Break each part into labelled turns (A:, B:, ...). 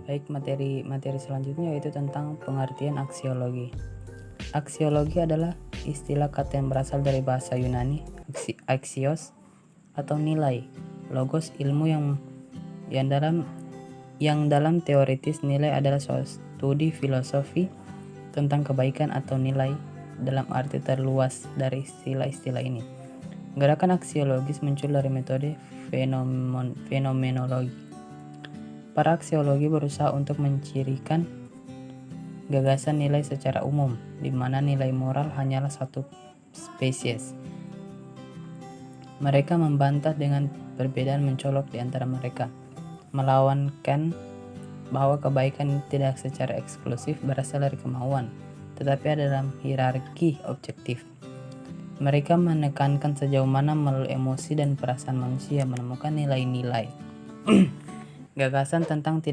A: Baik, materi selanjutnya yaitu tentang pengertian aksiologi. Aksiologi adalah istilah kata yang berasal dari bahasa Yunani axios atau nilai, logos ilmu yang dalam teoritis nilai adalah studi filosofi tentang kebaikan atau nilai dalam arti terluas dari istilah-istilah ini. Gerakan aksiologis muncul dari metode fenomenologi. Para aksiologi berusaha untuk mencirikan gagasan nilai secara umum, di mana nilai moral hanyalah satu spesies. Mereka membantah dengan perbedaan mencolok di antara mereka, melawankan bahwa kebaikan tidak secara eksklusif berasal dari kemauan, tetapi ada dalam hierarki objektif. Mereka menekankan sejauh mana melalui emosi dan perasaan manusia menemukan nilai-nilai. Gagasan tentang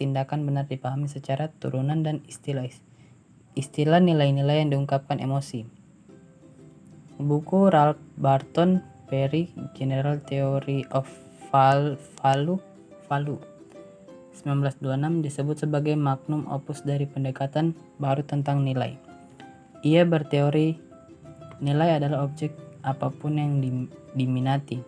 A: tindakan benar dipahami secara turunan dan istilah nilai-nilai yang diungkapkan emosi. Buku Ralph Barton Perry, General Theory of Value 1926 disebut sebagai magnum opus dari pendekatan baru tentang nilai. Ia berteori nilai adalah objek apapun yang diminati.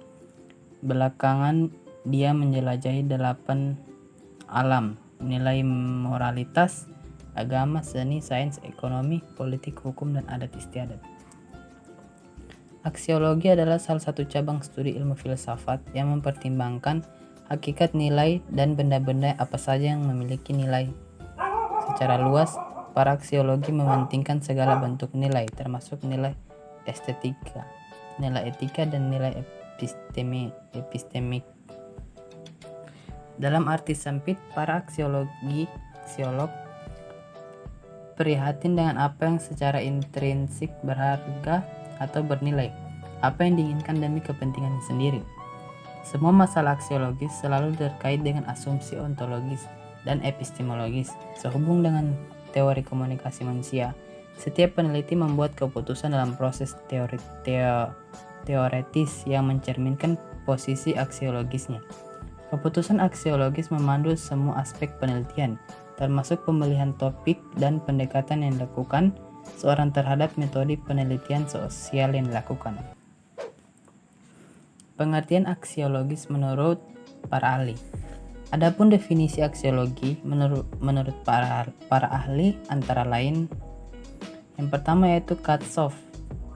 A: Belakangan dia menjelajahi 8 alam, nilai moralitas, agama, seni, sains, ekonomi, politik, hukum, dan adat istiadat. Aksiologi adalah salah satu cabang studi ilmu filsafat yang mempertimbangkan hakikat nilai dan benda-benda apa saja yang memiliki nilai. Secara luas, para aksiologi mementingkan segala bentuk nilai, termasuk nilai estetika, nilai etika, dan nilai epistemik. Dalam arti sempit, para aksiolog prihatin dengan apa yang secara intrinsik berharga atau bernilai, apa yang diinginkan demi kepentingan sendiri. Semua masalah aksiologis selalu terkait dengan asumsi ontologis dan epistemologis. Sehubung dengan teori komunikasi manusia, setiap peneliti membuat keputusan dalam proses teoretis yang mencerminkan posisi aksiologisnya. Keputusan aksiologis memandu semua aspek penelitian, termasuk pemilihan topik dan pendekatan yang dilakukan seorang terhadap metode penelitian sosial yang dilakukan. Pengertian aksiologis menurut para ahli. Adapun definisi aksiologi menurut para ahli antara lain, yang pertama yaitu Katzoff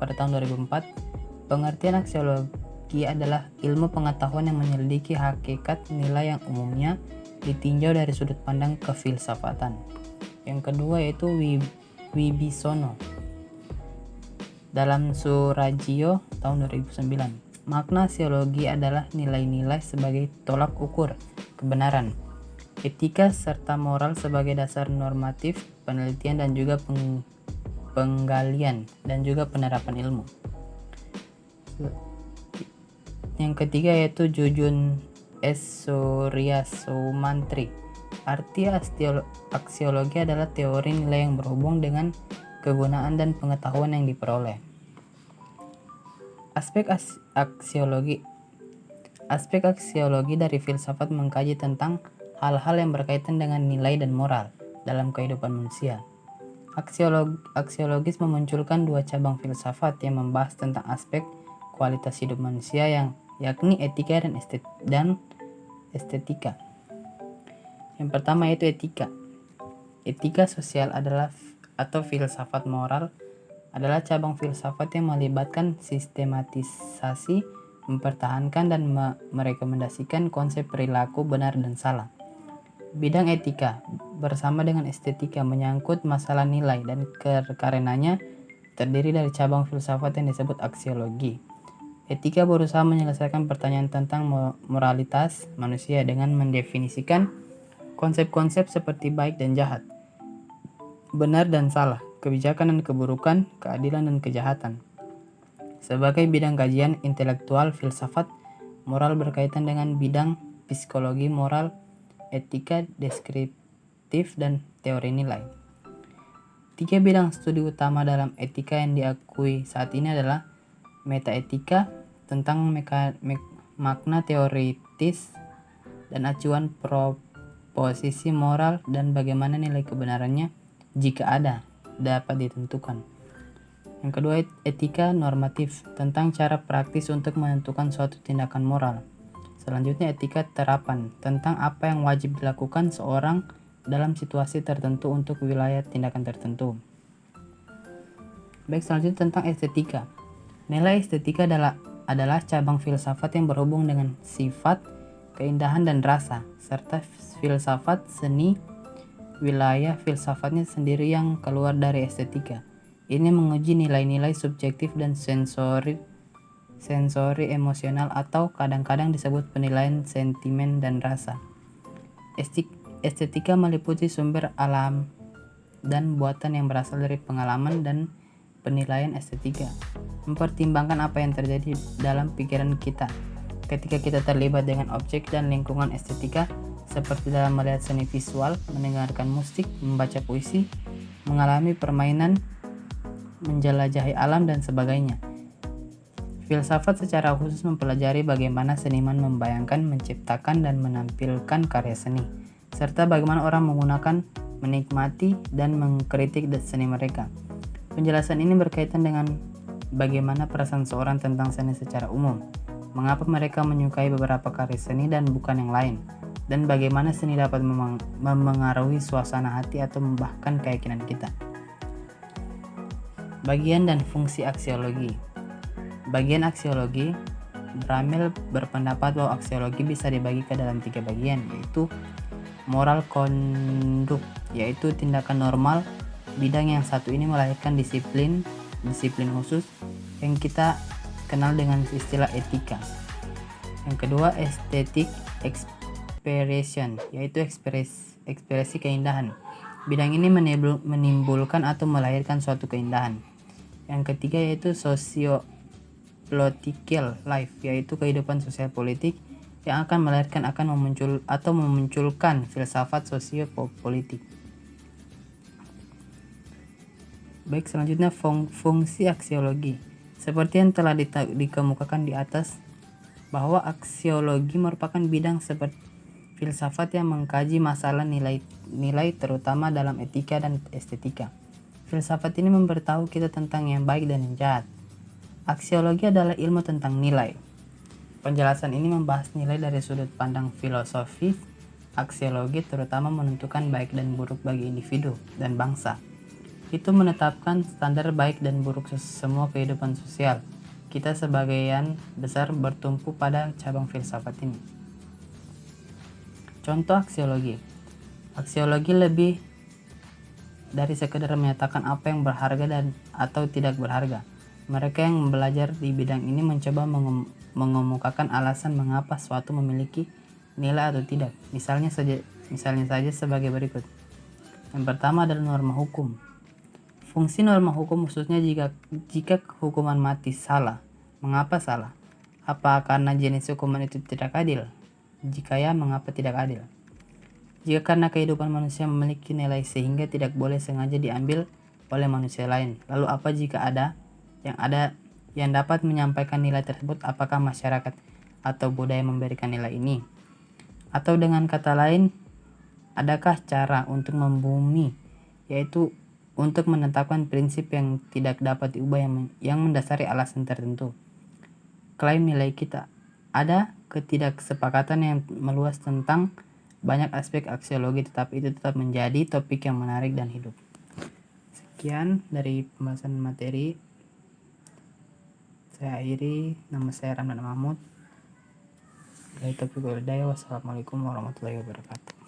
A: pada tahun 2004, pengertian aksiologi adalah ilmu pengetahuan yang menyelidiki hakikat nilai yang umumnya ditinjau dari sudut pandang kefilsafatan. Yang kedua yaitu Wibisono dalam Suragio tahun 2009. Makna aksiologi adalah nilai-nilai sebagai tolak ukur kebenaran, etika serta moral sebagai dasar normatif penelitian dan juga penggalian dan juga penerapan ilmu. Yang ketiga yaitu Jujun S. Suryasoemantri. Arti aksiologi adalah teori nilai yang berhubung dengan kegunaan dan pengetahuan yang diperoleh. Aspek aksiologi dari filsafat mengkaji tentang hal-hal yang berkaitan dengan nilai dan moral dalam kehidupan manusia. Aksiologis memunculkan dua cabang filsafat yang membahas tentang aspek kualitas hidup manusia yakni etika dan estetika. Yang pertama yaitu etika. Etika sosial atau filsafat moral adalah cabang filsafat yang melibatkan sistematisasi, mempertahankan dan merekomendasikan konsep perilaku benar dan salah. Bidang etika bersama dengan estetika menyangkut masalah nilai dan karenanya terdiri dari cabang filsafat yang disebut aksiologi. Etika berusaha menyelesaikan pertanyaan tentang moralitas manusia dengan mendefinisikan konsep-konsep seperti baik dan jahat, benar dan salah, kebijakan dan keburukan, keadilan dan kejahatan. Sebagai bidang kajian intelektual, filsafat moral berkaitan dengan bidang psikologi moral, etika deskriptif, dan teori nilai. 3 bidang studi utama dalam etika yang diakui saat ini adalah metaetika tentang makna teoritis dan acuan posisi moral, dan bagaimana nilai kebenarannya jika ada dapat ditentukan. Yang kedua, etika normatif, tentang cara praktis untuk menentukan suatu tindakan moral. Selanjutnya, etika terapan, tentang apa yang wajib dilakukan seorang dalam situasi tertentu untuk wilayah tindakan tertentu. Baik, selanjutnya tentang estetika. Nilai estetika adalah cabang filsafat yang berhubung dengan sifat, keindahan, dan rasa, serta filsafat seni. Wilayah filsafatnya sendiri yang keluar dari estetika. Ini menguji nilai-nilai subjektif dan sensori emosional, atau kadang-kadang disebut penilaian sentimen dan rasa. Estetika meliputi sumber alam dan buatan yang berasal dari pengalaman dan penilaian estetika. Mempertimbangkan apa yang terjadi dalam pikiran kita ketika kita terlibat dengan objek dan lingkungan estetika, seperti dalam melihat seni visual, mendengarkan musik, membaca puisi, mengalami permainan, menjelajahi alam, dan sebagainya. Filsafat secara khusus mempelajari bagaimana seniman membayangkan, menciptakan, dan menampilkan karya seni, serta bagaimana orang menggunakan, menikmati, dan mengkritik seni mereka. Penjelasan ini berkaitan dengan bagaimana perasaan seorang tentang seni secara umum, mengapa mereka menyukai beberapa karya seni dan bukan yang lain, dan bagaimana seni dapat memengaruhi suasana hati atau bahkan keyakinan kita. Bagian dan fungsi aksiologi. Bagian aksiologi, Bramil berpendapat bahwa aksiologi bisa dibagi ke dalam 3 bagian, yaitu moral konduk, yaitu tindakan normal. Bidang yang satu ini melahirkan disiplin khusus yang kita kenal dengan istilah etika. Yang kedua, estetik expression, yaitu ekspresi keindahan. Bidang ini menimbulkan atau melahirkan suatu keindahan. Yang ketiga yaitu socio-political life, yaitu kehidupan sosial politik yang akan melahirkan memunculkan filsafat sosio-politik. Baik, selanjutnya fungsi aksiologi. Seperti yang telah dikemukakan di atas, bahwa aksiologi merupakan bidang seperti filsafat yang mengkaji masalah nilai terutama dalam etika dan estetika. Filsafat ini memberitahu kita tentang yang baik dan yang jahat. Aksiologi adalah ilmu tentang nilai. Penjelasan ini membahas nilai dari sudut pandang filosofis. Aksiologi terutama menentukan baik dan buruk bagi individu dan bangsa. Itu menetapkan standar baik dan buruk semua kehidupan sosial. Kita sebagian besar bertumpu pada cabang filsafat ini. Contoh aksiologi. Aksiologi lebih dari sekedar menyatakan apa yang berharga dan atau tidak berharga. Mereka yang belajar di bidang ini mencoba mengemukakan alasan mengapa suatu memiliki nilai atau tidak. Misalnya saja sebagai berikut. Yang pertama adalah norma hukum. Fungsi norma hukum khususnya jika hukuman mati salah. Mengapa salah? Apa karena jenis hukuman itu tidak adil? Jika ya, mengapa tidak adil? Jika karena kehidupan manusia memiliki nilai sehingga tidak boleh sengaja diambil oleh manusia lain. Lalu apa jika ada yang dapat menyampaikan nilai tersebut? Apakah masyarakat atau budaya memberikan nilai ini? Atau dengan kata lain, adakah cara untuk membumi, yaitu untuk menetapkan prinsip yang tidak dapat diubah yang mendasari alasan tertentu? Klaim nilai kita. Ada ketidaksepakatan yang meluas tentang banyak aspek aksiologi, tetapi itu tetap menjadi topik yang menarik dan hidup. Sekian dari pembahasan materi. Saya akhiri. Nama saya Ramdan Mahmud. Dari topik Wassalamualaikum warahmatullahi wabarakatuh.